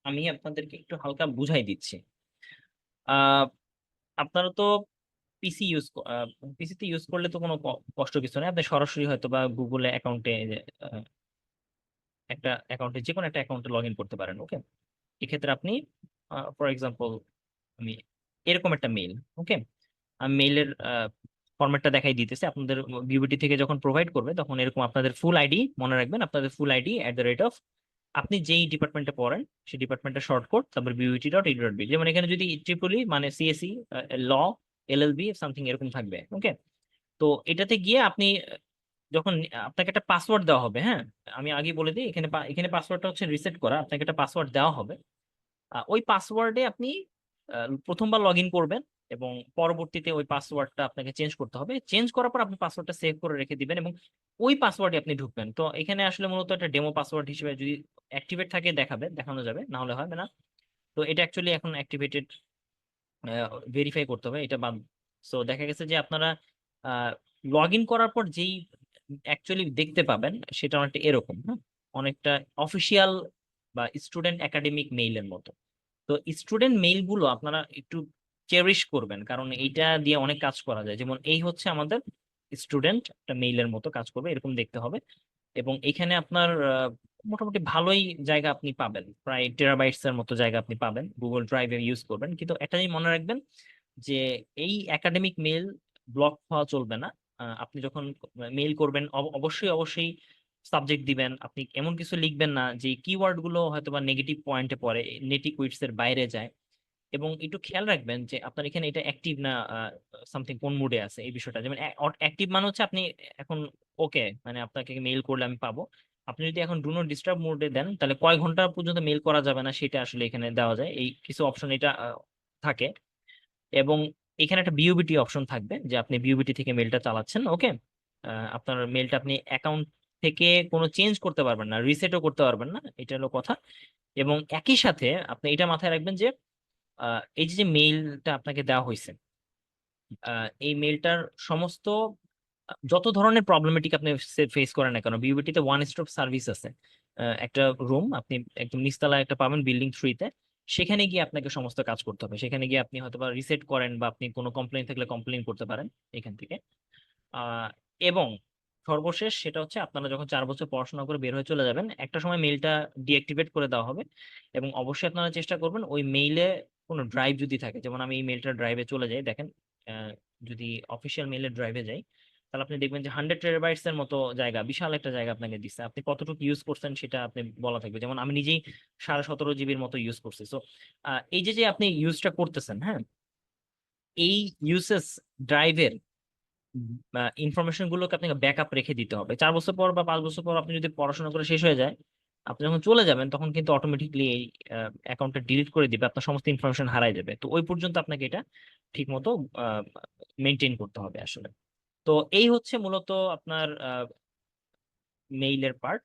আমি আপনাদেরকে একটু হালকা বুঝাই দিচ্ছি। আহ আপনারা তো পিসি পিসিতে ইউজ করলে তো কোনো কষ্ট কিছু নেই, আপনি সরাসরি হয়তো বা গুগলে অ্যাকাউন্টে একটা অ্যাকাউন্টে, যে কোনো একটা অ্যাকাউন্টে লগ ইন করতে পারেন, ওকে। এক্ষেত্রে আপনি ফর এক্সাম্পল, আমি এরকম একটা মেইল, ওকে, আমি মেইলের ফরম্যাটটা দেখাই দিতেছি আপনাদের। বিউবিটি থেকে যখন প্রোভাইড করবে তখন এরকম আপনাদের ফুল আইডি, মনে রাখবেন আপনাদের ফুল আইডি @ আপনি যেই ডিপার্টমেন্টে পড়েন সেই ডিপার্টমেন্টের শর্ট কোড, তারপর বিউবিটি.edu.bg, যেমন এখানে যদি ট্রিপলি মানে সিএসসি, ল, এলএলবি সামথিং এরকম থাকবে, ওকে। তো এটাতে গিয়ে আপনি যখন আপনাকে একটা পাসওয়ার্ড দেওয়া হবে, হ্যাঁ, আমি আগে বলে দিই, এখানে পাসওয়ার্ডটা হচ্ছে রিসেট করা, আপনাকে একটা পাসওয়ার্ড দেওয়া হবে। ওই পাসওয়ার্ডে আপনি প্রথমবার লগ ইন করবেন, এবং পরবর্তীতে ওই পাসওয়ার্ডটা আপনাকে চেঞ্জ করতে হবে। চেঞ্জ করার পর আপনি পাসওয়ার্ডটা সেভ করে রেখে দিবেন, এবং ওই পাসওয়ার্ডে আপনি ঢুকবেন। তো এখানে আসলে মূলত একটা ডেমো পাসওয়ার্ড হিসেবে যদি অ্যাক্টিভেট থাকে দেখানো যাবে, না হলে হবে না। তো এটা অ্যাকচুয়ালি এখন অ্যাক্টিভেটেড, ভেরিফাই করতে হবে এটা বাদ। সো দেখা গেছে যে আপনারা লগ ইন করার পর যেই অ্যাকচুয়ালি দেখতে পাবেন সেটা অনেকটা এরকম, হ্যাঁ, অনেকটা অফিসিয়াল বা স্টুডেন্ট একাডেমিক মেইলের মতো। তো স্টুডেন্ট মেইল গুলো আপনারা একটু চেরিশ করবেন, কারণ এইটা দিয়ে অনেক কাজ করা যায়। যেমন এই হচ্ছে আমাদের স্টুডেন্ট একটা মেইলের মতো কাজ করবে, এরকম দেখতে হবে। এবং এখানে আপনার মোটামুটি ভালোই জায়গা আপনি পাবেন, প্রায় টেরাবাইটস এর মতো জায়গা আপনি পাবেন, গুগল ড্রাইভে ইউজ করবেন। কিন্তু একটা জিনিস মনে রাখবেন যে এই একাডেমিক মেইল ব্লক হওয়া চলবে না। আপনি যখন মেইল করবেন অবশ্যই অবশ্যই সাবজেক্ট দিবেন, আপনি এমন কিছু লিখবেন না যে কিওয়ার্ড গুলো হয়তো বা নেগেটিভ পয়েন্টে পড়ে, নেটিভ উইডস এর বাইরে যায়। এবং একটু খেয়াল রাখবেন যে আপনার এখানে এটা অ্যাক্টিভ না সামথিং, কোন মুডে আছে এই বিষয়টা। যেমন অ্যাক্টিভ মানে হচ্ছে আপনি এখন ওকে, মানে আপনাকে মেইল করলে আমি পাবো। আপনি যদি এখন ডু নট ডিস্টার্ব মোডে দেন, তাহলে কয় ঘন্টা পর্যন্ত মেইল করা যাবে না সেটা আসলে এখানে দেওয়া যায়, এই কিছু অপশন এটা থাকে। এবং এখানে একটা বিউবিটি অপশন থাকবে যে আপনি বিউবিটি থেকে মেলটা চালাচ্ছেন, ওকে। আপনার মেলটা আপনি অ্যাকাউন্ট থেকে কোনো চেঞ্জ করতে পারবেন না, রিসেটও করতে পারবেন না, এটা হলো কথা। এবং একই সাথে আপনি এটা মাথায় রাখবেন যে এই যে মেইলটা আপনাকে দেওয়া হয়েছে, এই মেইলটার সমস্ত যত ধরনের প্রবলেমেটিক আপনি ফেস করেন না কেন, বিউবিটিতে ওয়ান স্টপ সার্ভিস আছে। একটা রুম আপনি একদম নিচতলায় একটা পাবেন বিল্ডিং 3-তে, সেখানে গিয়ে আপনাকে সমস্ত কাজ করতে হবে। সেখানে গিয়ে আপনি হয়তো বা রিসেট করেন বা আপনি কোনো কমপ্লেন থাকলে কমপ্লেন করতে পারেন এখান থেকে। আহ, এবং সর্বশেষ সেটা হচ্ছে আপনারা যখন 4 বছর পড়াশোনা করে বের হয়ে চলে যাবেন, একটা সময় মেইলটা ডিঅ্যাক্টিভেট করে দেওয়া হবে। এবং অবশ্যই আপনারা চেষ্টা করবেন ওই মেইলে কোনো ড্রাইভ যদি থাকে, যেমন আমি এই মেইলটা ড্রাইভে চলে যাই, দেখেন আহ, যদি অফিসিয়াল মেইলের ড্রাইভে যাই, তাহলে আপনি দেখবেন যে 100 টেরাবাইটস এর মতো জায়গা, বিশাল একটা জায়গা আপনাকে দিচ্ছে। আপনি কতটুকু ইউজ করছেন সেটা আপনি বলা থাকবে। যেমন আমি নিজেই 17.5 জিবির মতো ইউজ করছি। তো এই যে যে আপনি ইউজটা করতেছেন, হ্যাঁ, এই ইউসেস ড্রাইভের ইনফরমেশন গুলোকে আপনাকে ব্যাকআপ রেখে দিতে হবে। 4 বছর পর বা 5 বছর পর আপনি যদি পড়াশোনা করে শেষ হয়ে যায়, আপনি যখন চলে যাবেন তখন কিন্তু অটোমেটিকলি এই অ্যাকাউন্টটা ডিলিট করে দিবে, আপনার সমস্ত ইনফরমেশন হারাই যাবে। তো ওই পর্যন্ত আপনাকে এটা ঠিক মতো মেনটেন করতে হবে আসলে। তো এই হচ্ছে মূলত আপনার মেইলের পার্ট।